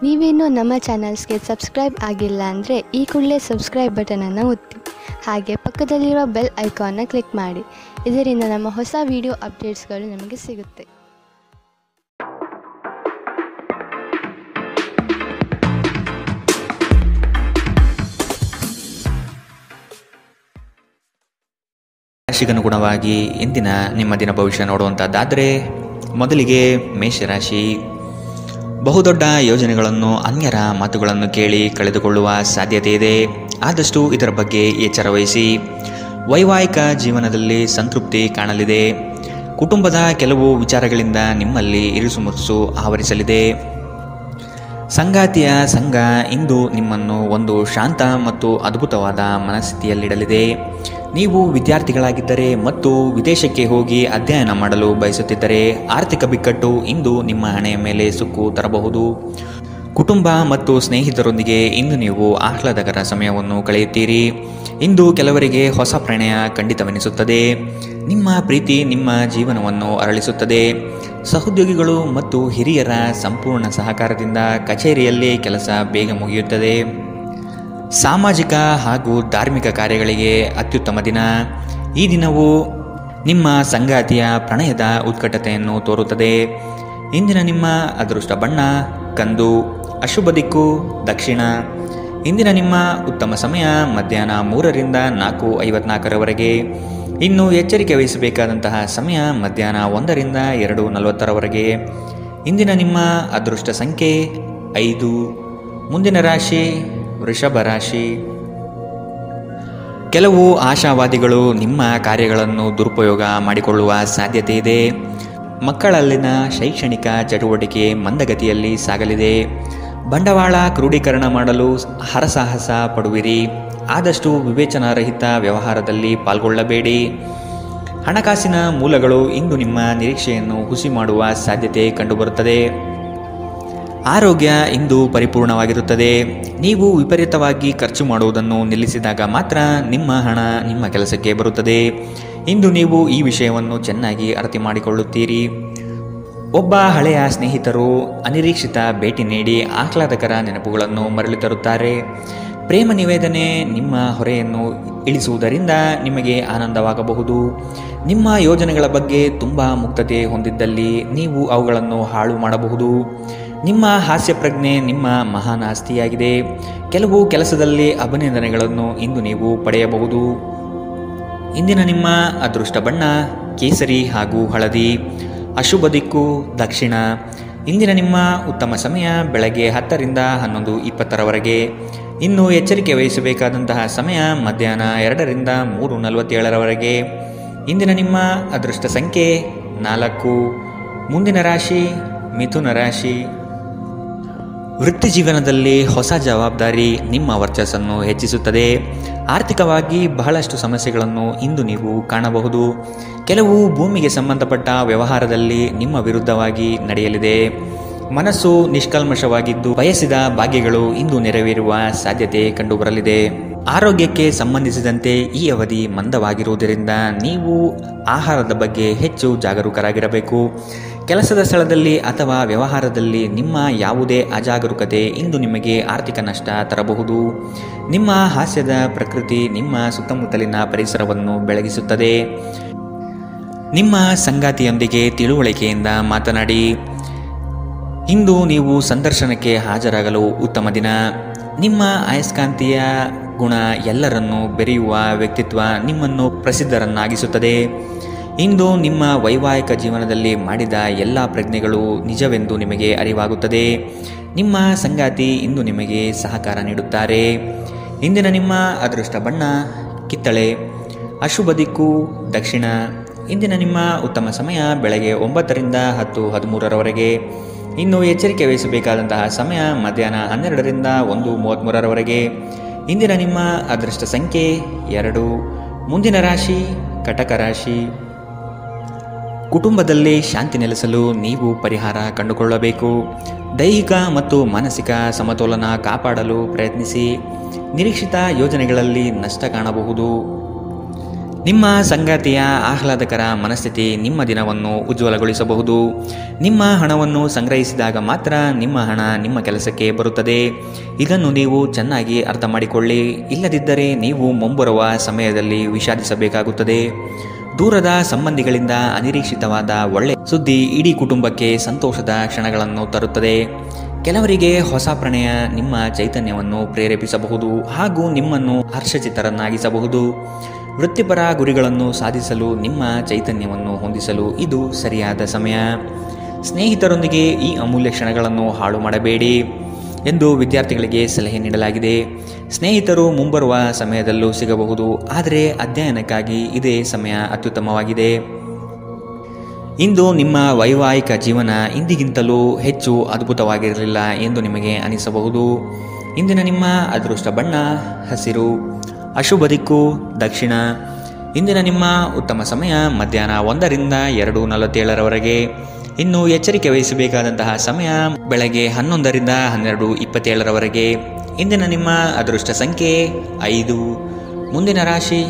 ನೀವೇನೂ ನಮ್ಮ ಚಾನಲ್ಸ್ಗೆ ಸಬ್ಸ್ಕ್ರೈಬ್ ಆಗಿಲ್ಲ ಅಂದರೆ ಈ ಕೂಡಲೇ ಸಬ್ಸ್ಕ್ರೈಬ್ ಬಟನನ್ನು ಒತ್ತಿ. ಹಾಗೆ ಪಕ್ಕದಲ್ಲಿರುವ ಬೆಲ್ ಐಕಾನ್ನ ಕ್ಲಿಕ್ ಮಾಡಿ. ಇದರಿಂದ ನಮ್ಮ ಹೊಸ ವಿಡಿಯೋ ಅಪ್ಡೇಟ್ಸ್ಗಳು ನಿಮಗೆ ಸಿಗುತ್ತೆ. ರಾಶಿಗನುಗುಣವಾಗಿ ಇಂದಿನ ನಿಮ್ಮ ದಿನ ಭವಿಷ್ಯ ನೋಡುವಂಥದ್ದಾದರೆ ಮೊದಲಿಗೆ ಮೇಷರಾಶಿ. ಬಹುದೊಡ್ಡ ಯೋಜನೆಗಳನ್ನು ಅನ್ಯರ ಮಾತುಗಳನ್ನು ಕೇಳಿ ಕಳೆದುಕೊಳ್ಳುವ ಸಾಧ್ಯತೆ ಇದೆ. ಆದಷ್ಟು ಇದರ ಬಗ್ಗೆ ಎಚ್ಚರ ವಹಿಸಿ. ವೈವಾಹಿಕ ಜೀವನದಲ್ಲಿ ಸಂತೃಪ್ತಿ ಕಾಣಲಿದೆ. ಕುಟುಂಬದ ಕೆಲವು ವಿಚಾರಗಳಿಂದ ನಿಮ್ಮಲ್ಲಿ ಇರಿಸುಮುರುಸು ಆವರಿಸಲಿದೆ. ಸಂಗಾತಿಯ ಸಂಘ ಇಂದು ನಿಮ್ಮನ್ನು ಒಂದು ಶಾಂತ ಮತ್ತು ಅದ್ಭುತವಾದ ಮನಸ್ಥಿತಿಯಲ್ಲಿಡಲಿದೆ. ನೀವು ವಿದ್ಯಾರ್ಥಿಗಳಾಗಿದ್ದರೆ ಮತ್ತು ವಿದೇಶಕ್ಕೆ ಹೋಗಿ ಅಧ್ಯಯನ ಮಾಡಲು ಬಯಸುತ್ತಿದ್ದರೆ ಆರ್ಥಿಕ ಬಿಕ್ಕಟ್ಟು ಇಂದು ನಿಮ್ಮ ಹಣೆಯ ಮೇಲೆ ಸುಕ್ಕು ತರಬಹುದು. ಕುಟುಂಬ ಮತ್ತು ಸ್ನೇಹಿತರೊಂದಿಗೆ ಇಂದು ನೀವು ಆಹ್ಲಾದಕರ ಸಮಯವನ್ನು ಕಳೆಯುತ್ತೀರಿ. ಇಂದು ಕೆಲವರಿಗೆ ಹೊಸ ಪ್ರಣಯ ಖಂಡಿತವೆನಿಸುತ್ತದೆ. ನಿಮ್ಮ ಪ್ರೀತಿ ನಿಮ್ಮ ಜೀವನವನ್ನು ಅರಳಿಸುತ್ತದೆ. ಸಹೋದ್ಯೋಗಿಗಳು ಮತ್ತು ಹಿರಿಯರ ಸಂಪೂರ್ಣ ಸಹಕಾರದಿಂದ ಕಚೇರಿಯಲ್ಲಿ ಕೆಲಸ ಬೇಗ ಮುಗಿಯುತ್ತದೆ. ಸಾಮಾಜಿಕ ಹಾಗೂ ಧಾರ್ಮಿಕ ಕಾರ್ಯಗಳಿಗೆ ಅತ್ಯುತ್ತಮ ದಿನ. ಈ ದಿನವು ನಿಮ್ಮ ಸಂಗಾತಿಯ ಪ್ರಣಯದ ಉತ್ಕಟತೆಯನ್ನು ತೋರುತ್ತದೆ. ಇಂದಿನ ನಿಮ್ಮ ಅದೃಷ್ಟ ಬಣ್ಣ ಕಂದು. ಅಶುಭ ದಿಕ್ಕು ದಕ್ಷಿಣ. ಇಂದಿನ ನಿಮ್ಮ ಉತ್ತಮ ಸಮಯ ಮಧ್ಯಾಹ್ನ 3ರಿಂದ 4:54ರವರೆಗೆ. ಇನ್ನು ಎಚ್ಚರಿಕೆ ವಹಿಸಬೇಕಾದಂತಹ ಸಮಯ ಮಧ್ಯಾಹ್ನ 1ರಿಂದ 2:40ರವರೆಗೆ. ಇಂದಿನ ನಿಮ್ಮ ಅದೃಷ್ಟ ಸಂಖ್ಯೆ 5. ಮುಂದಿನ ರಾಶಿ ವೃಷಭ ರಾಶಿ. ಕೆಲವು ಆಶಾವಾದಿಗಳು ನಿಮ್ಮ ಕಾರ್ಯಗಳನ್ನು ದುರುಪಯೋಗ ಮಾಡಿಕೊಳ್ಳುವ ಸಾಧ್ಯತೆ ಇದೆ. ಮಕ್ಕಳಲ್ಲಿನ ಶೈಕ್ಷಣಿಕ ಚಟುವಟಿಕೆ ಮಂದಗತಿಯಲ್ಲಿ ಸಾಗಲಿದೆ. ಬಂಡವಾಳ ಕ್ರೋಢೀಕರಣ ಮಾಡಲು ಹರಸಾಹಸ ಪಡುವಿರಿ. ಆದಷ್ಟು ವಿವೇಚನಾರಹಿತ ವ್ಯವಹಾರದಲ್ಲಿ ಪಾಲ್ಗೊಳ್ಳಬೇಡಿ. ಹಣಕಾಸಿನ ಮೂಲಗಳು ಇಂದು ನಿಮ್ಮ ನಿರೀಕ್ಷೆಯನ್ನು ಹುಸಿ ಮಾಡುವ ಸಾಧ್ಯತೆ ಕಂಡುಬರುತ್ತದೆ. ಆರೋಗ್ಯ ಇಂದು ಪರಿಪೂರ್ಣವಾಗಿರುತ್ತದೆ. ನೀವು ವಿಪರೀತವಾಗಿ ಖರ್ಚು ಮಾಡುವುದನ್ನು ನಿಲ್ಲಿಸಿದಾಗ ಮಾತ್ರ ನಿಮ್ಮ ಹಣ ನಿಮ್ಮ ಕೆಲಸಕ್ಕೆ ಬರುತ್ತದೆ. ಇಂದು ನೀವು ಈ ವಿಷಯವನ್ನು ಚೆನ್ನಾಗಿ ಅರ್ಥ ಮಾಡಿಕೊಳ್ಳುತ್ತೀರಿ. ಒಬ್ಬ ಹಳೆಯ ಸ್ನೇಹಿತರು ಅನಿರೀಕ್ಷಿತ ಭೇಟಿ ನೀಡಿ ಆಹ್ಲಾದಕರ ನೆನಪುಗಳನ್ನು ಮರಳಿ ತರುತ್ತಾರೆ. ಪ್ರೇಮ ನಿವೇದನೆ ನಿಮ್ಮ ಹೊರೆಯನ್ನು ಇಳಿಸುವುದರಿಂದ ನಿಮಗೆ ಆನಂದವಾಗಬಹುದು. ನಿಮ್ಮ ಯೋಜನೆಗಳ ಬಗ್ಗೆ ತುಂಬ ಮುಕ್ತತೆ ಹೊಂದಿದ್ದಲ್ಲಿ ನೀವು ಅವುಗಳನ್ನು ಹಾಳು ಮಾಡಬಹುದು. ನಿಮ್ಮ ಹಾಸ್ಯ ಪ್ರಜ್ಞೆ ನಿಮ್ಮ ಮಹಾನ್ ಆಸ್ತಿಯಾಗಿದೆ. ಕೆಲವು ಕೆಲಸದಲ್ಲಿ ಅಭಿನಂದನೆಗಳನ್ನು ಇಂದು ನೀವು ಪಡೆಯಬಹುದು. ಇಂದಿನ ನಿಮ್ಮ ಅದೃಷ್ಟ ಬಣ್ಣ ಕೇಸರಿ ಹಾಗೂ ಹಳದಿ. ಅಶುಭ ದಿಕ್ಕು ದಕ್ಷಿಣ. ಇಂದಿನ ನಿಮ್ಮ ಉತ್ತಮ ಸಮಯ ಬೆಳಗ್ಗೆ 10ರಿಂದ 11:20ರವರೆಗೆ. ಇನ್ನು ಎಚ್ಚರಿಕೆ ವಹಿಸಬೇಕಾದಂತಹ ಸಮಯ ಮಧ್ಯಾಹ್ನ 2ರಿಂದ 3:47ರವರೆಗೆ. ಇಂದಿನ ನಿಮ್ಮ ಅದೃಷ್ಟ ಸಂಖ್ಯೆ 4. ಮುಂದಿನ ರಾಶಿ ಮಿಥುನ ರಾಶಿ. ವೃತ್ತಿ ಜೀವನದಲ್ಲಿ ಹೊಸ ಜವಾಬ್ದಾರಿ ನಿಮ್ಮ ವರ್ಚಸ್ಸನ್ನು ಹೆಚ್ಚಿಸುತ್ತದೆ. ಆರ್ಥಿಕವಾಗಿ ಬಹಳಷ್ಟು ಸಮಸ್ಯೆಗಳನ್ನು ಇಂದು ನೀವು ಕಾಣಬಹುದು. ಕೆಲವು ಭೂಮಿಗೆ ಸಂಬಂಧಪಟ್ಟ ವ್ಯವಹಾರದಲ್ಲಿ ನಿಮ್ಮ ವಿರುದ್ಧವಾಗಿ ನಡೆಯಲಿದೆ. ಮನಸ್ಸು ನಿಷ್ಕಲ್ಮಶವಾಗಿದ್ದು ಬಯಸಿದ ಭಾಗ್ಯಗಳು ಇಂದು ನೆರವೇರುವ ಸಾಧ್ಯತೆ ಕಂಡುಬರಲಿದೆ. ಆರೋಗ್ಯಕ್ಕೆ ಸಂಬಂಧಿಸಿದಂತೆ ಈ ಅವಧಿ ಮಂದವಾಗಿರುವುದರಿಂದ ನೀವು ಆಹಾರದ ಬಗ್ಗೆ ಹೆಚ್ಚು ಜಾಗರೂಕರಾಗಿರಬೇಕು. ಕೆಲಸದ ಸ್ಥಳದಲ್ಲಿ ಅಥವಾ ವ್ಯವಹಾರದಲ್ಲಿ ನಿಮ್ಮ ಯಾವುದೇ ಅಜಾಗರೂಕತೆ ಇಂದು ನಿಮಗೆ ಆರ್ಥಿಕ ನಷ್ಟ ತರಬಹುದು. ನಿಮ್ಮ ಹಾಸ್ಯದ ಪ್ರಕೃತಿ ನಿಮ್ಮ ಸುತ್ತಮುತ್ತಲಿನ ಪರಿಸರವನ್ನು ಬೆಳಗಿಸುತ್ತದೆ. ನಿಮ್ಮ ಸಂಗಾತಿಯೊಂದಿಗೆ ತಿಳುವಳಿಕೆಯಿಂದ ಮಾತನಾಡಿ. ಇಂದು ನೀವು ಸಂದರ್ಶನಕ್ಕೆ ಹಾಜರಾಗಲು ಉತ್ತಮ ದಿನ. ನಿಮ್ಮ ಅಯಸ್ಕಾಂತೀಯ ಗುಣ ಎಲ್ಲರನ್ನೂ ಬೆರೆಯುವ ವ್ಯಕ್ತಿತ್ವ ನಿಮ್ಮನ್ನು ಪ್ರಸಿದ್ಧರನ್ನಾಗಿಸುತ್ತದೆ. ಇಂದು ನಿಮ್ಮ ವೈವಾಹಿಕ ಜೀವನದಲ್ಲಿ ಮಾಡಿದ ಎಲ್ಲ ಪ್ರಜ್ಞೆಗಳು ನಿಜವೆಂದು ನಿಮಗೆ ಅರಿವಾಗುತ್ತದೆ. ನಿಮ್ಮ ಸಂಗಾತಿ ಇಂದು ನಿಮಗೆ ಸಹಕಾರ ನೀಡುತ್ತಾರೆ. ಇಂದಿನ ನಿಮ್ಮ ಅದೃಷ್ಟ ಬಣ್ಣ ಕಿತ್ತಳೆ. ಅಶುಭ ದಿಕ್ಕು ದಕ್ಷಿಣ. ಇಂದಿನ ನಿಮ್ಮ ಉತ್ತಮ ಸಮಯ ಬೆಳಗ್ಗೆ 9ರಿಂದ 10:13ರವರೆಗೆ. ಇನ್ನು ಎಚ್ಚರಿಕೆ ವಹಿಸಬೇಕಾದಂತಹ ಸಮಯ ಮಧ್ಯಾಹ್ನ 12ರಿಂದ 1:33ರವರೆಗೆ. ಇಂದಿನ ನಿಮ್ಮ ಅದೃಷ್ಟ ಸಂಖ್ಯೆ 2. ಮುಂದಿನ ರಾಶಿ ಕಟಕ ರಾಶಿ. ಕುಟುಂಬದಲ್ಲಿ ಶಾಂತಿ ನೆಲೆಸಲು ನೀವು ಪರಿಹಾರ ಕಂಡುಕೊಳ್ಳಬೇಕು. ದೈಹಿಕ ಮತ್ತು ಮಾನಸಿಕ ಸಮತೋಲನ ಕಾಪಾಡಲು ಪ್ರಯತ್ನಿಸಿ. ನಿರೀಕ್ಷಿತ ಯೋಜನೆಗಳಲ್ಲಿ ನಷ್ಟ ಕಾಣಬಹುದು. ನಿಮ್ಮ ಸಂಗಾತಿಯ ಆಹ್ಲಾದಕರ ಮನಸ್ಥಿತಿ ನಿಮ್ಮ ದಿನವನ್ನು ಉಜ್ವಲಗೊಳಿಸಬಹುದು. ನಿಮ್ಮ ಹಣವನ್ನು ಸಂಗ್ರಹಿಸಿದಾಗ ಮಾತ್ರ ನಿಮ್ಮ ಹಣ ನಿಮ್ಮ ಕೆಲಸಕ್ಕೆ ಬರುತ್ತದೆ. ಇದನ್ನು ನೀವು ಚೆನ್ನಾಗಿ ಅರ್ಥ ಮಾಡಿಕೊಳ್ಳಿ. ಇಲ್ಲದಿದ್ದರೆ ನೀವು ಮುಂಬರುವ ಸಮಯದಲ್ಲಿ ವಿಷಾದಿಸಬೇಕಾಗುತ್ತದೆ. ದೂರದ ಸಂಬಂಧಿಗಳಿಂದ ಅನಿರೀಕ್ಷಿತವಾದ ಒಳ್ಳೆಯ ಸುದ್ದಿ ಇಡೀ ಕುಟುಂಬಕ್ಕೆ ಸಂತೋಷದ ಕ್ಷಣಗಳನ್ನು ತರುತ್ತದೆ. ಕೆಲವರಿಗೆ ಹೊಸ ಪ್ರಣಯ ನಿಮ್ಮ ಚೈತನ್ಯವನ್ನು ಪ್ರೇರೇಪಿಸಬಹುದು ಹಾಗೂ ನಿಮ್ಮನ್ನು ಹರ್ಷಚಿತ್ತರನ್ನಾಗಿಸಬಹುದು. ವೃತ್ತಿಪರ ಗುರಿಗಳನ್ನು ಸಾಧಿಸಲು ನಿಮ್ಮ ಚೈತನ್ಯವನ್ನು ಹೊಂದಿಸಲು ಇದು ಸರಿಯಾದ ಸಮಯ. ಸ್ನೇಹಿತರೊಂದಿಗೆ ಈ ಅಮೂಲ್ಯ ಕ್ಷಣಗಳನ್ನು ಹಾಳು ಮಾಡಬೇಡಿ ಎಂದು ವಿದ್ಯಾರ್ಥಿಗಳಿಗೆ ಸಲಹೆ ನೀಡಲಾಗಿದೆ. ಸ್ನೇಹಿತರು ಮುಂಬರುವ ಸಮಯದಲ್ಲೂ ಸಿಗಬಹುದು, ಆದರೆ ಅಧ್ಯಯನಕ್ಕಾಗಿ ಇದೇ ಸಮಯ ಅತ್ಯುತ್ತಮವಾಗಿದೆ. ಇಂದು ನಿಮ್ಮ ವೈವಾಹಿಕ ಜೀವನ ಇಂದಿಗಿಂತಲೂ ಹೆಚ್ಚು ಅದ್ಭುತವಾಗಿರಲಿಲ್ಲ ಎಂದು ನಿಮಗೆ ಅನಿಸಬಹುದು. ಇಂದಿನ ನಿಮ್ಮ ಅದೃಷ್ಟ ಬಣ್ಣ ಹಸಿರು, ಅಶುಭ ದಿಕ್ಕು ದಕ್ಷಿಣ. ಇಂದಿನ ನಿಮ್ಮ ಉತ್ತಮ ಸಮಯ ಮಧ್ಯಾಹ್ನ 1 ರಿಂದ 2:47 ಇನ್ನು ಎಚ್ಚರಿಕೆ ವಹಿಸಬೇಕಾದಂತಹ ಸಮಯ ಬೆಳಗ್ಗೆ 11 ರಿಂದ 12:27 ಇಂದಿನ ನಿಮ್ಮ ಅದೃಷ್ಟ ಸಂಖ್ಯೆ 5. ಮುಂದಿನ ರಾಶಿ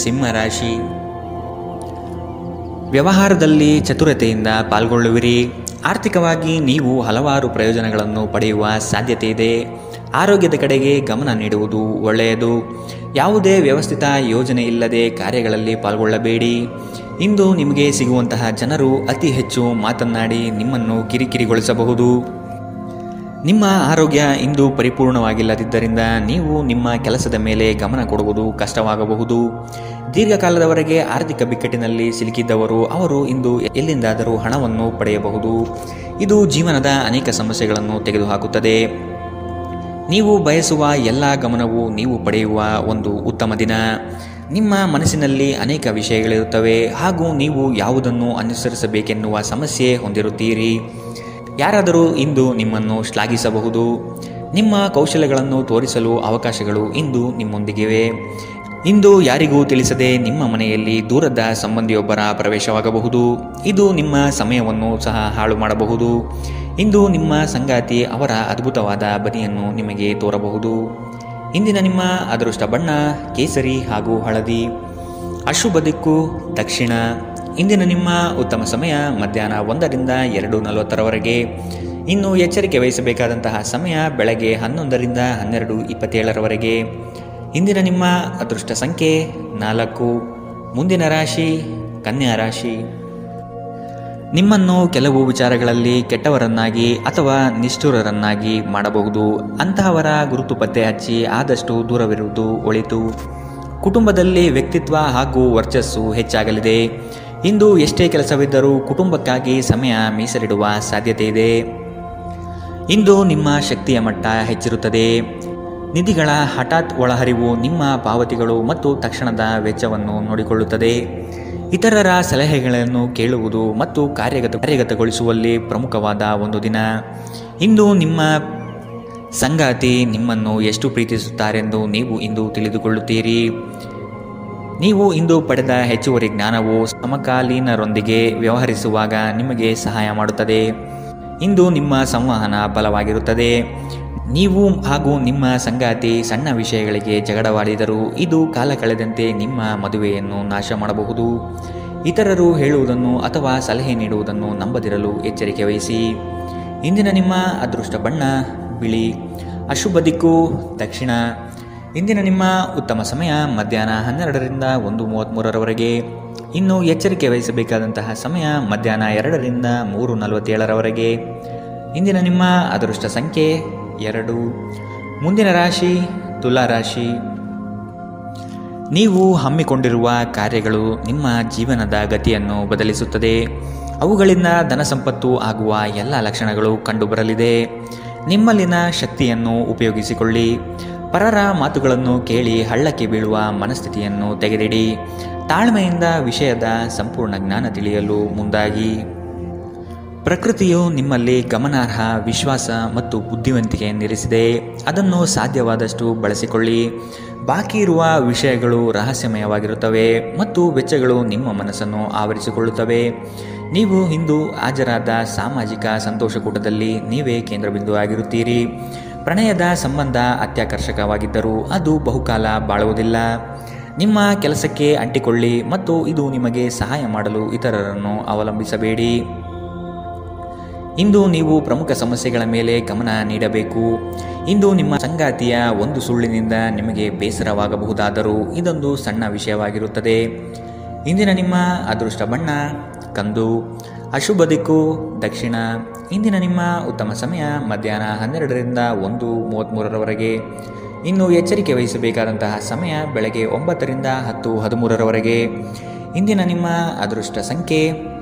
ಸಿಂಹ ರಾಶಿ. ವ್ಯವಹಾರದಲ್ಲಿ ಚತುರತೆಯಿಂದ ಪಾಲ್ಗೊಳ್ಳುವಿರಿ. ಆರ್ಥಿಕವಾಗಿ ನೀವು ಹಲವಾರು ಪ್ರಯೋಜನಗಳನ್ನು ಪಡೆಯುವ ಸಾಧ್ಯತೆ ಇದೆ. ಆರೋಗ್ಯದ ಕಡೆಗೆ ಗಮನ ನೀಡುವುದು ಒಳ್ಳೆಯದು. ಯಾವುದೇ ವ್ಯವಸ್ಥಿತ ಯೋಜನೆ ಇಲ್ಲದೆ ಕಾರ್ಯಗಳಲ್ಲಿ ಪಾಲ್ಗೊಳ್ಳಬೇಡಿ. ಇಂದು ನಿಮಗೆ ಸಿಗುವಂತಹ ಜನರು ಅತಿ ಹೆಚ್ಚು ಮಾತನಾಡಿ ನಿಮ್ಮನ್ನು ಕಿರಿಕಿರಿಗೊಳಿಸಬಹುದು. ನಿಮ್ಮ ಆರೋಗ್ಯ ಇಂದು ಪರಿಪೂರ್ಣವಾಗಿಲ್ಲದಿದ್ದರಿಂದ ನೀವು ನಿಮ್ಮ ಕೆಲಸದ ಮೇಲೆ ಗಮನ ಕೊಡುವುದು ಕಷ್ಟವಾಗಬಹುದು. ದೀರ್ಘಕಾಲದವರೆಗೆ ಆರ್ಥಿಕ ಬಿಕ್ಕಟ್ಟಿನಲ್ಲಿ ಸಿಲುಕಿದ್ದವರು ಅವರು ಇಂದು ಎಲ್ಲಿಂದಾದರೂ ಹಣವನ್ನು ಪಡೆಯಬಹುದು. ಇದು ಜೀವನದ ಅನೇಕ ಸಮಸ್ಯೆಗಳನ್ನು ತೆಗೆದುಹಾಕುತ್ತದೆ. ನೀವು ಬಯಸುವ ಎಲ್ಲ ಗಮನವು ನೀವು ಪಡೆಯುವ ಒಂದು ಉತ್ತಮ ದಿನ. ನಿಮ್ಮ ಮನಸ್ಸಿನಲ್ಲಿ ಅನೇಕ ವಿಷಯಗಳಿರುತ್ತವೆ ಹಾಗೂ ನೀವು ಯಾವುದನ್ನು ಅನುಸರಿಸಬೇಕೆನ್ನುವ ಸಮಸ್ಯೆ ಹೊಂದಿರುತ್ತೀರಿ. ಯಾರಾದರೂ ಇಂದು ನಿಮ್ಮನ್ನು ಶ್ಲಾಘಿಸಬಹುದು. ನಿಮ್ಮ ಕೌಶಲ್ಯಗಳನ್ನು ತೋರಿಸಲು ಅವಕಾಶಗಳು ಇಂದು ನಿಮ್ಮೊಂದಿಗಿವೆ. ಇಂದು ಯಾರಿಗೂ ತಿಳಿಸದೆ ನಿಮ್ಮ ಮನೆಯಲ್ಲಿ ದೂರದ ಸಂಬಂಧಿಯೊಬ್ಬರ ಪ್ರವೇಶವಾಗಬಹುದು. ಇದು ನಿಮ್ಮ ಸಮಯವನ್ನು ಸಹ ಹಾಳು ಮಾಡಬಹುದು. ಇಂದು ನಿಮ್ಮ ಸಂಗಾತಿ ಅವರ ಅದ್ಭುತವಾದ ಬದಿಯನ್ನು ನಿಮಗೆ ತೋರಬಹುದು. ಇಂದಿನ ನಿಮ್ಮ ಅದೃಷ್ಟ ಬಣ್ಣ ಕೇಸರಿ ಹಾಗೂ ಹಳದಿ, ಅಶುಭ ದಿಕ್ಕು ದಕ್ಷಿಣ. ಇಂದಿನ ನಿಮ್ಮ ಉತ್ತಮ ಸಮಯ ಮಧ್ಯಾಹ್ನ 1 ರಿಂದ 2:40 ಇನ್ನು ಎಚ್ಚರಿಕೆ ವಹಿಸಬೇಕಾದಂತಹ ಸಮಯ ಬೆಳಗ್ಗೆ 11 ರಿಂದ 12:27 ಇಂದಿನ ನಿಮ್ಮ ಅದೃಷ್ಟ ಸಂಖ್ಯೆ 4. ಮುಂದಿನ ರಾಶಿ ಕನ್ಯಾ ರಾಶಿ. ನಿಮ್ಮನ್ನು ಕೆಲವು ವಿಚಾರಗಳಲ್ಲಿ ಕೆಟ್ಟವರನ್ನಾಗಿ ಅಥವಾ ನಿಷ್ಠುರರನ್ನಾಗಿ ಮಾಡಬಹುದು. ಅಂತಹವರ ಗುರುತು ಪತ್ತೆ ಹಚ್ಚಿ ಆದಷ್ಟು ದೂರವಿರುವುದು ಒಳಿತು. ಕುಟುಂಬದಲ್ಲಿ ವ್ಯಕ್ತಿತ್ವ ಹಾಗೂ ವರ್ಚಸ್ಸು ಹೆಚ್ಚಾಗಲಿದೆ. ಇಂದು ಎಷ್ಟೇ ಕೆಲಸವಿದ್ದರೂ ಕುಟುಂಬಕ್ಕಾಗಿ ಸಮಯ ಮೀಸಲಿಡುವ ಸಾಧ್ಯತೆ ಇದೆ. ಇಂದು ನಿಮ್ಮ ಶಕ್ತಿಯ ಮಟ್ಟ ಹೆಚ್ಚಿರುತ್ತದೆ. ನಿಧಿಗಳ ಹಠಾತ್ ಒಳಹರಿವು ನಿಮ್ಮ ಪಾವತಿಗಳು ಮತ್ತು ತಕ್ಷಣದ ವೆಚ್ಚವನ್ನು ನೋಡಿಕೊಳ್ಳುತ್ತದೆ. ಇತರರ ಸಲಹೆಗಳನ್ನು ಕೇಳುವುದು ಮತ್ತು ಕಾರ್ಯಗತಗೊಳಿಸುವಲ್ಲಿ ಪ್ರಮುಖವಾದ ಒಂದು ದಿನ. ಇಂದು ನಿಮ್ಮ ಸಂಗಾತಿ ನಿಮ್ಮನ್ನು ಎಷ್ಟು ಪ್ರೀತಿಸುತ್ತಾರೆಂದು ನೀವು ಇಂದು ತಿಳಿದುಕೊಳ್ಳುತ್ತೀರಿ. ನೀವು ಇಂದು ಪಡೆದ ಹೆಚ್ಚುವರಿ ಜ್ಞಾನವು ಸಮಕಾಲೀನರೊಂದಿಗೆ ವ್ಯವಹರಿಸುವಾಗ ನಿಮಗೆ ಸಹಾಯ ಮಾಡುತ್ತದೆ. ಇಂದು ನಿಮ್ಮ ಸಂವಹನ ಬಲವಾಗಿರುತ್ತದೆ. ನೀವು ಹಾಗೂ ನಿಮ್ಮ ಸಂಗಾತಿ ಸಣ್ಣ ವಿಷಯಗಳಿಗೆ ಜಗಳವಾಡಿದರೂ ಇದು ಕಾಲ ಕಳೆದಂತೆ ನಿಮ್ಮ ಮದುವೆಯನ್ನು ನಾಶ ಮಾಡಬಹುದು. ಇತರರು ಹೇಳುವುದನ್ನು ಅಥವಾ ಸಲಹೆ ನೀಡುವುದನ್ನು ನಂಬದಿರಲು ಎಚ್ಚರಿಕೆ ವಹಿಸಿ. ಇಂದಿನ ನಿಮ್ಮ ಅದೃಷ್ಟ ಬಣ್ಣ ಬಿಳಿ, ಅಶುಭ ದಿಕ್ಕು ದಕ್ಷಿಣ. ಇಂದಿನ ನಿಮ್ಮ ಉತ್ತಮ ಸಮಯ ಮಧ್ಯಾಹ್ನ 12 ರಿಂದ 1:33 ಇನ್ನು ಎಚ್ಚರಿಕೆ ವಹಿಸಬೇಕಾದಂತಹ ಸಮಯ ಮಧ್ಯಾಹ್ನ 2 ರಿಂದ 3:47 ಇಂದಿನ ನಿಮ್ಮ ಅದೃಷ್ಟ ಸಂಖ್ಯೆ 2. ಮುಂದಿನ ರಾಶಿ ತುಲಾ ರಾಶಿ. ನೀವು ಹಮ್ಮಿಕೊಂಡಿರುವ ಕಾರ್ಯಗಳು ನಿಮ್ಮ ಜೀವನದ ಗತಿಯನ್ನು ಬದಲಿಸುತ್ತದೆ. ಅವುಗಳಿಂದ ಧನ ಸಂಪತ್ತು ಆಗುವ ಎಲ್ಲ ಲಕ್ಷಣಗಳು ಕಂಡುಬರಲಿದೆ. ನಿಮ್ಮಲ್ಲಿನ ಶಕ್ತಿಯನ್ನು ಉಪಯೋಗಿಸಿಕೊಳ್ಳಿ. ಪರರ ಮಾತುಗಳನ್ನು ಕೇಳಿ ಹಳ್ಳಕ್ಕೆ ಬೀಳುವ ಮನಸ್ಥಿತಿಯನ್ನು ತೆಗೆದಿಡಿ. ತಾಳ್ಮೆಯಿಂದ ವಿಷಯದ ಸಂಪೂರ್ಣ ಜ್ಞಾನ ತಿಳಿಯಲು ಮುಂದಾಗಿ. ಪ್ರಕೃತಿಯು ನಿಮ್ಮಲ್ಲಿ ಗಮನಾರ್ಹ ವಿಶ್ವಾಸ ಮತ್ತು ಬುದ್ಧಿವಂತಿಕೆಯನ್ನಿರಿಸಿದೆ. ಅದನ್ನು ಸಾಧ್ಯವಾದಷ್ಟು ಬಳಸಿಕೊಳ್ಳಿ. ಬಾಕಿ ಇರುವ ವಿಷಯಗಳು ರಹಸ್ಯಮಯವಾಗಿರುತ್ತವೆ ಮತ್ತು ವೆಚ್ಚಗಳು ನಿಮ್ಮ ಮನಸ್ಸನ್ನು ಆವರಿಸಿಕೊಳ್ಳುತ್ತವೆ. ನೀವು ಇಂದು ಹಾಜರಾದ ಸಾಮಾಜಿಕ ಸಂತೋಷಕೂಟದಲ್ಲಿ ನೀವೇ ಕೇಂದ್ರಬಿಂದು ಆಗಿರುತ್ತೀರಿ. ಪ್ರಣಯದ ಸಂಬಂಧ ಅತ್ಯಾಕರ್ಷಕವಾಗಿದ್ದರೂ ಅದು ಬಹುಕಾಲ ಬಾಳುವುದಿಲ್ಲ. ನಿಮ್ಮ ಕೆಲಸಕ್ಕೆ ಅಂಟಿಕೊಳ್ಳಿ ಮತ್ತು ಇದು ನಿಮಗೆ ಸಹಾಯ ಮಾಡಲು ಇತರರನ್ನು ಅವಲಂಬಿಸಬೇಡಿ. ಇಂದು ನೀವು ಪ್ರಮುಖ ಸಮಸ್ಯೆಗಳ ಮೇಲೆ ಗಮನ ನೀಡಬೇಕು. ಇಂದು ನಿಮ್ಮ ಸಂಗಾತಿಯ ಒಂದು ಸುಳ್ಳಿನಿಂದ ನಿಮಗೆ ಬೇಸರವಾಗಬಹುದಾದರೂ ಇದೊಂದು ಸಣ್ಣ ವಿಷಯವಾಗಿರುತ್ತದೆ. ಇಂದಿನ ನಿಮ್ಮ ಅದೃಷ್ಟ ಬಣ್ಣ ಕಂದು, ಅಶುಭ ದಿಕ್ಕು ದಕ್ಷಿಣ. ಇಂದಿನ ನಿಮ್ಮ ಉತ್ತಮ ಸಮಯ ಮಧ್ಯಾಹ್ನ 12ರಿಂದ 1:33ರವರೆಗೆ. ಇನ್ನು ಎಚ್ಚರಿಕೆ ವಹಿಸಬೇಕಾದಂತಹ ಸಮಯ ಬೆಳಗ್ಗೆ 9ರಿಂದ 10:13ರವರೆಗೆ. ಇಂದಿನ ನಿಮ್ಮ ಅದೃಷ್ಟ ಸಂಖ್ಯೆ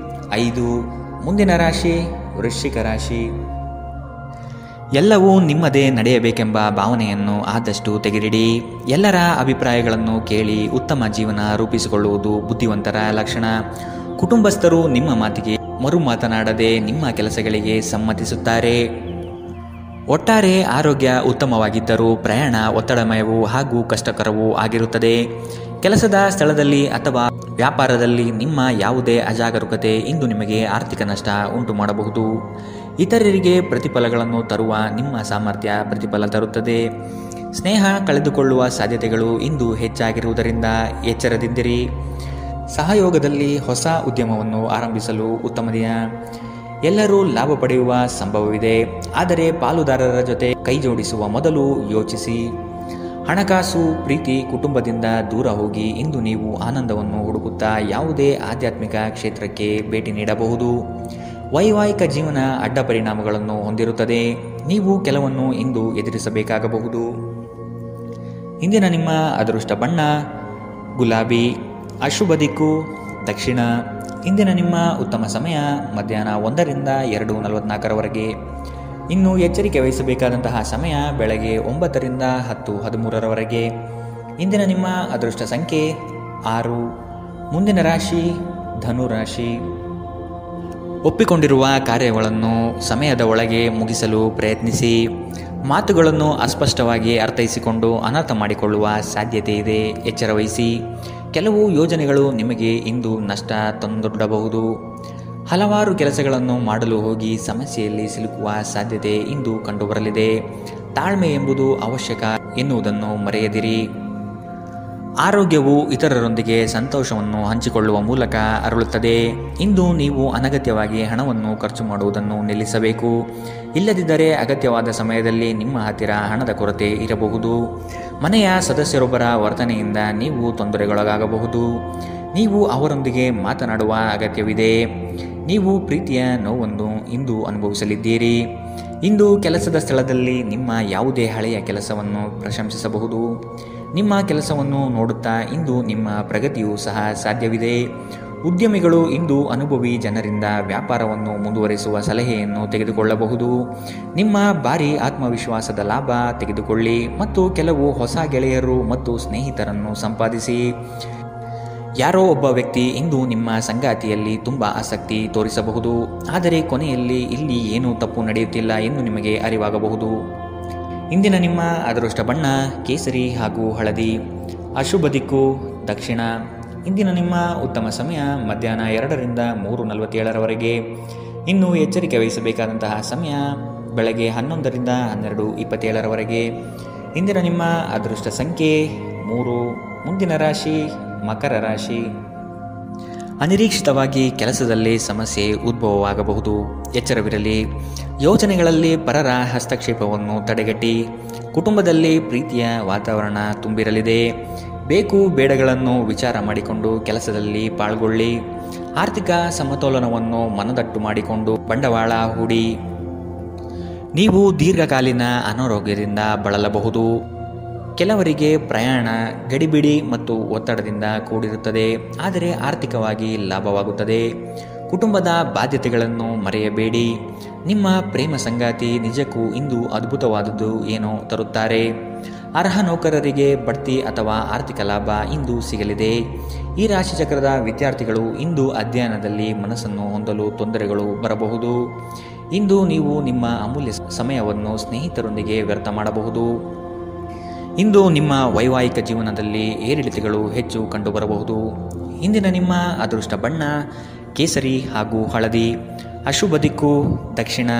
5. ಮುಂದಿನ ರಾಶಿ ವೃಶ್ಚಿಕ ರಾಶಿ. ಎಲ್ಲವೂ ನಿಮ್ಮದೇ ನಡೆಯಬೇಕೆಂಬ ಭಾವನೆಯನ್ನು ಆದಷ್ಟು ತೆಗೆದಿಡಿ. ಎಲ್ಲರ ಅಭಿಪ್ರಾಯಗಳನ್ನು ಕೇಳಿ ಉತ್ತಮ ಜೀವನ ರೂಪಿಸಿಕೊಳ್ಳುವುದು ಬುದ್ಧಿವಂತರ ಲಕ್ಷಣ. ಕುಟುಂಬಸ್ಥರು ನಿಮ್ಮ ಮಾತಿಗೆ ಮರು ಮಾತನಾಡದೆ ನಿಮ್ಮ ಕೆಲಸಗಳಿಗೆ ಸಮ್ಮತಿಸುತ್ತಾರೆ. ಒಟ್ಟಾರೆ ಆರೋಗ್ಯ ಉತ್ತಮವಾಗಿದ್ದರೂ ಪ್ರಯಾಣ ಒತ್ತಡಮಯವೂ ಹಾಗೂ ಕಷ್ಟಕರವೂ ಆಗಿರುತ್ತದೆ. ಕೆಲಸದ ಸ್ಥಳದಲ್ಲಿ ಅಥವಾ ವ್ಯಾಪಾರದಲ್ಲಿ ನಿಮ್ಮ ಯಾವುದೇ ಅಜಾಗರೂಕತೆ ಇಂದು ನಿಮಗೆ ಆರ್ಥಿಕ ನಷ್ಟ ಉಂಟು ಮಾಡಬಹುದು. ಇತರರಿಗೆ ಪ್ರತಿಫಲಗಳನ್ನು ತರುವ ನಿಮ್ಮ ಸಾಮರ್ಥ್ಯ ಪ್ರತಿಫಲ ತರುತ್ತದೆ. ಸ್ನೇಹ ಕಳೆದುಕೊಳ್ಳುವ ಸಾಧ್ಯತೆಗಳು ಇಂದು ಹೆಚ್ಚಾಗಿರುವುದರಿಂದ ಎಚ್ಚರದಿಂದಿರಿ. ಸಹಯೋಗದಲ್ಲಿ ಹೊಸ ಉದ್ಯಮವನ್ನು ಆರಂಭಿಸಲು ಉತ್ತಮ ದಿನ. ಎಲ್ಲರೂ ಲಾಭ ಪಡೆಯುವ ಸಂಭವವಿದೆ, ಆದರೆ ಪಾಲುದಾರರ ಜೊತೆ ಕೈ ಜೋಡಿಸುವ ಮೊದಲು ಯೋಚಿಸಿ. ಹಣಕಾಸು, ಪ್ರೀತಿ, ಕುಟುಂಬದಿಂದ ದೂರ ಹೋಗಿ ಇಂದು ನೀವು ಆನಂದವನ್ನು ಹುಡುಕುತ್ತಾ ಯಾವುದೇ ಆಧ್ಯಾತ್ಮಿಕ ಕ್ಷೇತ್ರಕ್ಕೆ ಭೇಟಿ ನೀಡಬಹುದು. ವೈವಾಹಿಕ ಜೀವನ ಅಡ್ಡ ಪರಿಣಾಮಗಳನ್ನು ಹೊಂದಿರುತ್ತದೆ. ನೀವು ಕೆಲವನ್ನು ಇಂದು ಎದುರಿಸಬೇಕಾಗಬಹುದು. ಇಂದಿನ ನಿಮ್ಮ ಅದೃಷ್ಟ ಬಣ್ಣ ಗುಲಾಬಿ, ಅಶುಭ ದಿಕ್ಕು ದಕ್ಷಿಣ. ಇಂದಿನ ನಿಮ್ಮ ಉತ್ತಮ ಸಮಯ ಮಧ್ಯಾಹ್ನ 1ರಿಂದ 2:44ರವರೆಗೆ. ಇನ್ನು ಎಚ್ಚರಿಕೆ ವಹಿಸಬೇಕಾದಂತಹ ಸಮಯ ಬೆಳಗ್ಗೆ 9ರಿಂದ 10:13ರವರೆಗೆ. ಇಂದಿನ ನಿಮ್ಮ ಅದೃಷ್ಟ ಸಂಖ್ಯೆ 6. ಮುಂದಿನ ರಾಶಿ ಧನು ರಾಶಿ. ಒಪ್ಪಿಕೊಂಡಿರುವ ಕಾರ್ಯಗಳನ್ನು ಸಮಯದ ಒಳಗೆ ಮುಗಿಸಲು ಪ್ರಯತ್ನಿಸಿ. ಮಾತುಗಳನ್ನು ಅಸ್ಪಷ್ಟವಾಗಿ ಅರ್ಥೈಸಿಕೊಂಡು ಅನರ್ಥ ಮಾಡಿಕೊಳ್ಳುವ ಸಾಧ್ಯತೆ ಇದೆ, ಎಚ್ಚರವಹಿಸಿ. ಕೆಲವು ಯೋಜನೆಗಳು ನಿಮಗೆ ಇಂದು ನಷ್ಟ ತಂದೊಡ್ಡಬಹುದು. ಹಲವಾರು ಕೆಲಸಗಳನ್ನು ಮಾಡಲು ಹೋಗಿ ಸಮಸ್ಯೆಯಲ್ಲಿ ಸಿಲುಕುವ ಸಾಧ್ಯತೆ ಇಂದು ಕಂಡುಬರಲಿದೆ. ತಾಳ್ಮೆ ಎಂಬುದು ಅವಶ್ಯಕ ಎನ್ನುವುದನ್ನು ಮರೆಯದಿರಿ. ಆರೋಗ್ಯವು ಇತರರೊಂದಿಗೆ ಸಂತೋಷವನ್ನು ಹಂಚಿಕೊಳ್ಳುವ ಮೂಲಕ ಅರಳುತ್ತದೆ. ಇಂದು ನೀವು ಅನಗತ್ಯವಾಗಿ ಹಣವನ್ನು ಖರ್ಚು ಮಾಡುವುದನ್ನು ನಿಲ್ಲಿಸಬೇಕು. ಇಲ್ಲದಿದ್ದರೆ ಅಗತ್ಯವಾದ ಸಮಯದಲ್ಲಿ ನಿಮ್ಮ ಹತ್ತಿರ ಹಣದ ಕೊರತೆ ಇರಬಹುದು. ಮನೆಯ ಸದಸ್ಯರೊಬ್ಬರ ವರ್ತನೆಯಿಂದ ನೀವು ತೊಂದರೆಗೊಳಗಾಗಬಹುದು. ನೀವು ಅವರೊಂದಿಗೆ ಮಾತನಾಡುವ ಅಗತ್ಯವಿದೆ. ನೀವು ಪ್ರೀತಿಯ ನೋವನ್ನು ಇಂದು ಅನುಭವಿಸಲಿದ್ದೀರಿ. ಇಂದು ಕೆಲಸದ ಸ್ಥಳದಲ್ಲಿ ನಿಮ್ಮ ಯಾವುದೇ ಹಳೆಯ ಕೆಲಸವನ್ನು ಪ್ರಶಂಸಿಸಬಹುದು. ನಿಮ್ಮ ಕೆಲಸವನ್ನು ನೋಡುತ್ತಾ ಇಂದು ನಿಮ್ಮ ಪ್ರಗತಿಯೂ ಸಹ ಸಾಧ್ಯವಿದೆ. ಉದ್ಯಮಿಗಳು ಇಂದು ಅನುಭವಿ ಜನರಿಂದ ವ್ಯಾಪಾರವನ್ನು ಮುಂದುವರಿಸುವ ಸಲಹೆಯನ್ನು ತೆಗೆದುಕೊಳ್ಳಬಹುದು. ನಿಮ್ಮ ಭಾರಿ ಆತ್ಮವಿಶ್ವಾಸದ ಲಾಭ ತೆಗೆದುಕೊಳ್ಳಿ ಮತ್ತು ಕೆಲವು ಹೊಸ ಗೆಳೆಯರು ಮತ್ತು ಸ್ನೇಹಿತರನ್ನು ಸಂಪಾದಿಸಿ. ಯಾರೋ ಒಬ್ಬ ವ್ಯಕ್ತಿ ಇಂದು ನಿಮ್ಮ ಸಂಗಾತಿಯಲ್ಲಿ ತುಂಬ ಆಸಕ್ತಿ ತೋರಿಸಬಹುದು, ಆದರೆ ಕೊನೆಯಲ್ಲಿ ಇಲ್ಲಿ ಏನೂ ತಪ್ಪು ನಡೆಯುತ್ತಿಲ್ಲ ಎಂದು ನಿಮಗೆ ಅರಿವಾಗಬಹುದು. ಇಂದಿನ ನಿಮ್ಮ ಅದೃಷ್ಟ ಬಣ್ಣ ಕೇಸರಿ ಹಾಗೂ ಹಳದಿ, ಅಶುಭ ದಿಕ್ಕು ದಕ್ಷಿಣ. ಇಂದಿನ ನಿಮ್ಮ ಉತ್ತಮ ಸಮಯ ಮಧ್ಯಾಹ್ನ 2ರಿಂದ 3:47ರವರೆಗೆ. ಇನ್ನು ಎಚ್ಚರಿಕೆ ವಹಿಸಬೇಕಾದಂತಹ ಸಮಯ ಬೆಳಗ್ಗೆ 11ರಿಂದ 12:27ರವರೆಗೆ. ಇಂದಿನ ನಿಮ್ಮ ಅದೃಷ್ಟ ಸಂಖ್ಯೆ 3. ಮುಂದಿನ ರಾಶಿ ಮಕರ ರಾಶಿ. ಅನಿರೀಕ್ಷಿತವಾಗಿ ಕೆಲಸದಲ್ಲಿ ಸಮಸ್ಯೆ ಉದ್ಭವವಾಗಬಹುದು, ಎಚ್ಚರವಿರಲಿ. ಯೋಜನೆಗಳಲ್ಲಿ ಪರರ ಹಸ್ತಕ್ಷೇಪವನ್ನು ತಡೆಗಟ್ಟಿ. ಕುಟುಂಬದಲ್ಲಿ ಪ್ರೀತಿಯ ವಾತಾವರಣ ತುಂಬಿರಲಿದೆ. ಬೇಕು ಬೇಡಗಳನ್ನು ವಿಚಾರ ಮಾಡಿಕೊಂಡು ಕೆಲಸದಲ್ಲಿ ಪಾಲ್ಗೊಳ್ಳಿ. ಆರ್ಥಿಕ ಸಮತೋಲನವನ್ನು ಮನದಟ್ಟು ಮಾಡಿಕೊಂಡು ಬಂಡವಾಳ ಹೂಡಿ. ನೀವು ದೀರ್ಘಕಾಲೀನ ಅನಾರೋಗ್ಯದಿಂದ ಬಳಲಬಹುದು. ಕೆಲವರಿಗೆ ಪ್ರಯಾಣ ಗಡಿಬಿಡಿ ಮತ್ತು ಒತ್ತಡದಿಂದ ಕೂಡಿರುತ್ತದೆ, ಆದರೆ ಆರ್ಥಿಕವಾಗಿ ಲಾಭವಾಗುತ್ತದೆ. ಕುಟುಂಬದ ಬಾಧ್ಯತೆಗಳನ್ನು ಮರೆಯಬೇಡಿ. ನಿಮ್ಮ ಪ್ರೇಮ ಸಂಗಾತಿ ನಿಜಕ್ಕೂ ಇಂದು ಅದ್ಭುತವಾದದ್ದು ಏನೋ ತರುತ್ತಾರೆ. ಅರ್ಹ ನೌಕರರಿಗೆ ಬಡ್ತಿ ಅಥವಾ ಆರ್ಥಿಕ ಲಾಭ ಇಂದು ಸಿಗಲಿದೆ. ಈ ರಾಶಿಚಕ್ರದ ವಿದ್ಯಾರ್ಥಿಗಳು ಇಂದು ಅಧ್ಯಯನದಲ್ಲಿ ಮನಸ್ಸನ್ನು ಹೊಂದಲು ತೊಂದರೆಗಳು ಬರಬಹುದು. ಇಂದು ನೀವು ನಿಮ್ಮ ಅಮೂಲ್ಯ ಸಮಯವನ್ನು ಸ್ನೇಹಿತರೊಂದಿಗೆ ವ್ಯರ್ಥ ಮಾಡಬಹುದು. ಇಂದು ನಿಮ್ಮ ವೈವಾಹಿಕ ಜೀವನದಲ್ಲಿ ಏರಿಳಿತಗಳು ಹೆಚ್ಚು ಕಂಡುಬರಬಹುದು. ಇಂದಿನ ನಿಮ್ಮ ಅದೃಷ್ಟ ಬಣ್ಣ ಕೇಸರಿ ಹಾಗೂ ಹಳದಿ, ಅಶುಭ ದಿಕ್ಕು ದಕ್ಷಿಣ.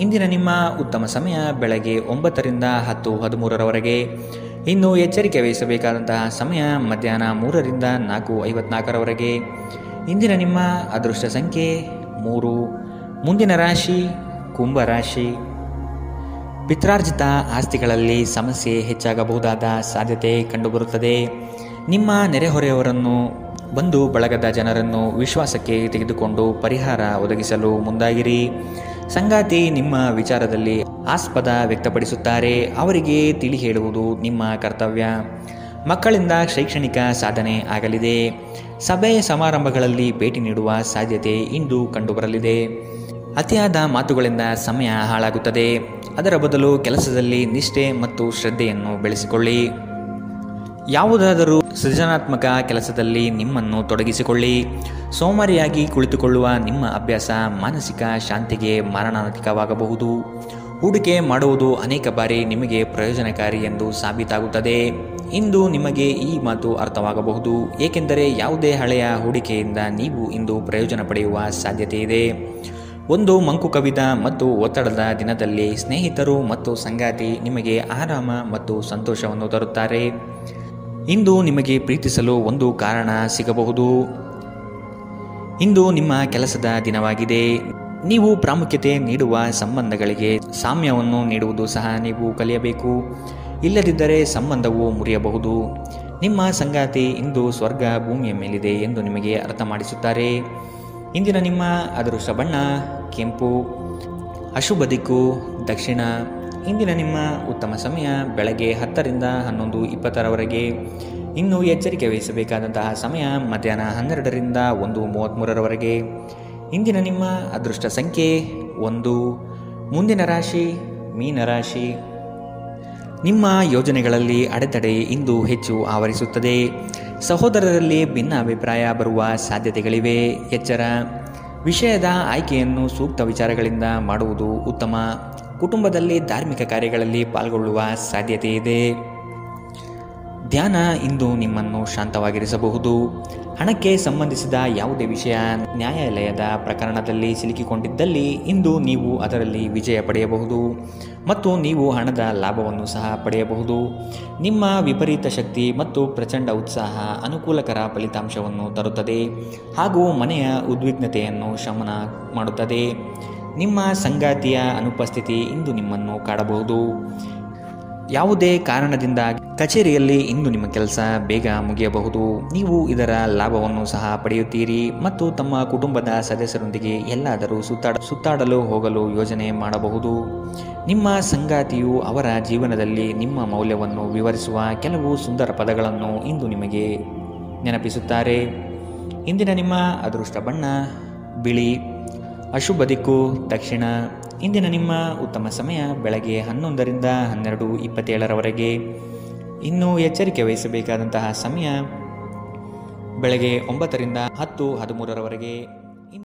ಇಂದಿನ ನಿಮ್ಮ ಉತ್ತಮ ಸಮಯ ಬೆಳಗ್ಗೆ 9ರಿಂದ 10:13ರವರೆಗೆ. ಇನ್ನು ಎಚ್ಚರಿಕೆ ವಹಿಸಬೇಕಾದಂತಹ ಸಮಯ ಮಧ್ಯಾಹ್ನ 3ರಿಂದ 4:54ರವರೆಗೆ. ಇಂದಿನ ನಿಮ್ಮ ಅದೃಷ್ಟ ಸಂಖ್ಯೆ 3. ಮುಂದಿನ ರಾಶಿ ಕುಂಭರಾಶಿ. ಪಿತ್ರಾರ್ಜಿತ ಆಸ್ತಿಗಳಲ್ಲಿ ಸಮಸ್ಯೆ ಹೆಚ್ಚಾಗಬಹುದಾದ ಸಾಧ್ಯತೆ ಕಂಡುಬರುತ್ತದೆ. ನಿಮ್ಮ ನೆರೆಹೊರೆಯವರನ್ನು, ಬಂಧು ಬಳಗದ ಜನರನ್ನು ವಿಶ್ವಾಸಕ್ಕೆ ತೆಗೆದುಕೊಂಡು ಪರಿಹಾರ ಒದಗಿಸಲು ಮುಂದಾಗಿರಿ. ಸಂಗಾತಿ ನಿಮ್ಮ ವಿಚಾರದಲ್ಲಿ ಆಸ್ಪದ ವ್ಯಕ್ತಪಡಿಸುತ್ತಾರೆ. ಅವರಿಗೆ ತಿಳಿ ಹೇಳುವುದು ನಿಮ್ಮ ಕರ್ತವ್ಯ. ಮಕ್ಕಳಿಂದ ಶೈಕ್ಷಣಿಕ ಸಾಧನೆ ಆಗಲಿದೆ. ಸಭೆ ಸಮಾರಂಭಗಳಲ್ಲಿ ಭೇಟಿ ನೀಡುವ ಸಾಧ್ಯತೆ ಇಂದು ಕಂಡುಬರಲಿದೆ. ಅತಿಯಾದ ಮಾತುಗಳಿಂದ ಸಮಯ ಹಾಳಾಗುತ್ತದೆ. ಅದರ ಬದಲು ಕೆಲಸದಲ್ಲಿ ನಿಷ್ಠೆ ಮತ್ತು ಶ್ರದ್ಧೆಯನ್ನು ಬೆಳೆಸಿಕೊಳ್ಳಿ. ಯಾವುದಾದರೂ ಸೃಜನಾತ್ಮಕ ಕೆಲಸದಲ್ಲಿ ನಿಮ್ಮನ್ನು ತೊಡಗಿಸಿಕೊಳ್ಳಿ. ಸೋಮಾರಿಯಾಗಿ ಕುಳಿತುಕೊಳ್ಳುವ ನಿಮ್ಮ ಅಭ್ಯಾಸ ಮಾನಸಿಕ ಶಾಂತಿಗೆ ಮಾರಣಾಂತಿಕವಾಗಬಹುದು. ಹೂಡಿಕೆ ಮಾಡುವುದು ಅನೇಕ ಬಾರಿ ನಿಮಗೆ ಪ್ರಯೋಜನಕಾರಿ ಎಂದು ಸಾಬೀತಾಗುತ್ತದೆ. ಇಂದು ನಿಮಗೆ ಈ ಮಾತು ಅರ್ಥವಾಗಬಹುದು, ಏಕೆಂದರೆ ಯಾವುದೇ ಹಳೆಯ ಹೂಡಿಕೆಯಿಂದ ನೀವು ಇಂದು ಪ್ರಯೋಜನ ಪಡೆಯುವ ಸಾಧ್ಯತೆ ಇದೆ. ಒಂದು ಮಂಕು ಕವಿದ ಮತ್ತು ಒತ್ತಡದ ದಿನದಲ್ಲಿ ಸ್ನೇಹಿತರು ಮತ್ತು ಸಂಗಾತಿ ನಿಮಗೆ ಆರಾಮ ಮತ್ತು ಸಂತೋಷವನ್ನು ತರುತ್ತಾರೆ. ಇಂದು ನಿಮಗೆ ಪ್ರೀತಿಸಲು ಒಂದು ಕಾರಣ ಸಿಗಬಹುದು. ಇಂದು ನಿಮ್ಮ ಕೆಲಸದ ದಿನವಾಗಿದೆ. ನೀವು ಪ್ರಾಮುಖ್ಯತೆ ನೀಡುವ ಸಂಬಂಧಗಳಿಗೆ ಸಾಮ್ಯವನ್ನು ನೀಡುವುದು ಸಹ ನೀವು ಕಲಿಯಬೇಕು. ಇಲ್ಲದಿದ್ದರೆ ಸಂಬಂಧವು ಮುರಿಯಬಹುದು. ನಿಮ್ಮ ಸಂಗಾತಿ ಇಂದು ಸ್ವರ್ಗ ಭೂಮಿಯ ಮೇಲಿದೆ ಎಂದು ನಿಮಗೆ ಅರ್ಥ ಮಾಡಿಸುತ್ತಾರೆ. ಇಂದಿನ ನಿಮ್ಮ ಅದೃಷ್ಟ ಬಣ್ಣ ಕೆಂಪು. ಅಶುಭ ದಿಕ್ಕು ದಕ್ಷಿಣ. ಇಂದಿನ ನಿಮ್ಮ ಉತ್ತಮ ಸಮಯ ಬೆಳಗ್ಗೆ 10ರಿಂದ 11:20ರವರೆಗೆ. ಇನ್ನು ಎಚ್ಚರಿಕೆ ವಹಿಸಬೇಕಾದಂತಹ ಸಮಯ ಮಧ್ಯಾಹ್ನ 12ರಿಂದ 1:33ರವರೆಗೆ. ಇಂದಿನ ನಿಮ್ಮ ಅದೃಷ್ಟ ಸಂಖ್ಯೆ 1. ಮುಂದಿನ ರಾಶಿ ಮೀನರಾಶಿ. ನಿಮ್ಮ ಯೋಜನೆಗಳಲ್ಲಿ ಅಡೆತಡೆ ಇಂದು ಹೆಚ್ಚು ಆವರಿಸುತ್ತದೆ. ಸಹೋದರರಲ್ಲಿ ಭಿನ್ನಾಭಿಪ್ರಾಯ ಬರುವ ಸಾಧ್ಯತೆಗಳಿವೆ. ಎಚ್ಚರ. ವಿಷಯದ ಆಯ್ಕೆಯನ್ನು ಸೂಕ್ತ ವಿಚಾರಗಳಿಂದ ಮಾಡುವುದು ಉತ್ತಮ. ಕುಟುಂಬದಲ್ಲಿ ಧಾರ್ಮಿಕ ಕಾರ್ಯಗಳಲ್ಲಿ ಪಾಲ್ಗೊಳ್ಳುವ ಸಾಧ್ಯತೆ ಇದೆ. ಧ್ಯಾನ ಇಂದು ನಿಮ್ಮನ್ನು ಶಾಂತವಾಗಿರಿಸಬಹುದು. ಹಣಕ್ಕೆ ಸಂಬಂಧಿಸಿದ ಯಾವುದೇ ವಿಷಯ ನ್ಯಾಯಾಲಯದ ಪ್ರಕರಣದಲ್ಲಿ ಸಿಲುಕಿಕೊಂಡಿದ್ದಲ್ಲಿ ಇಂದು ನೀವು ಅದರಲ್ಲಿ ವಿಜಯ ಪಡೆಯಬಹುದು ಮತ್ತು ನೀವು ಹಣದ ಲಾಭವನ್ನು ಸಹ ಪಡೆಯಬಹುದು. ನಿಮ್ಮ ವಿಪರೀತ ಶಕ್ತಿ ಮತ್ತು ಪ್ರಚಂಡ ಉತ್ಸಾಹ ಅನುಕೂಲಕರ ಫಲಿತಾಂಶವನ್ನು ತರುತ್ತದೆ ಹಾಗೂ ಮನೆಯ ಉದ್ವಿಗ್ನತೆಯನ್ನು ಶಮನ ಮಾಡುತ್ತದೆ. ನಿಮ್ಮ ಸಂಗಾತಿಯ ಅನುಪಸ್ಥಿತಿ ಇಂದು ನಿಮ್ಮನ್ನು ಕಾಡಬಹುದು. ಯಾವುದೇ ಕಾರಣದಿಂದ ಕಚೇರಿಯಲ್ಲಿ ಇಂದು ನಿಮ್ಮ ಕೆಲಸ ಬೇಗ ಮುಗಿಯಬಹುದು. ನೀವು ಇದರ ಲಾಭವನ್ನು ಸಹ ಪಡೆಯುತ್ತೀರಿ ಮತ್ತು ತಮ್ಮ ಕುಟುಂಬದ ಸದಸ್ಯರೊಂದಿಗೆ ಎಲ್ಲಾದರೂ ಸುತ್ತಾಡಲು ಹೋಗಲು ಯೋಜನೆ ಮಾಡಬಹುದು. ನಿಮ್ಮ ಸಂಗಾತಿಯು ಅವರ ಜೀವನದಲ್ಲಿ ನಿಮ್ಮ ಮೌಲ್ಯವನ್ನು ವಿವರಿಸುವ ಕೆಲವು ಸುಂದರ ಪದಗಳನ್ನು ಇಂದು ನಿಮಗೆ ನೆನಪಿಸುತ್ತಾರೆ. ಇಂದಿನ ನಿಮ್ಮ ಅದೃಷ್ಟ ಬಣ್ಣ ಬಿಳಿ. ಅಶುಭ ದಿಕ್ಕು ದಕ್ಷಿಣ. ಇಂದಿನ ನಿಮ್ಮ ಉತ್ತಮ ಸಮಯ ಬೆಳಗ್ಗೆ 11ರಿಂದ 12:27ರವರೆಗೆ. ಇನ್ನು ಎಚ್ಚರಿಕೆ ವಹಿಸಬೇಕಾದಂತಹ ಸಮಯ ಬೆಳಗ್ಗೆ 9ರಿಂದ 10:13ರವರೆಗೆ.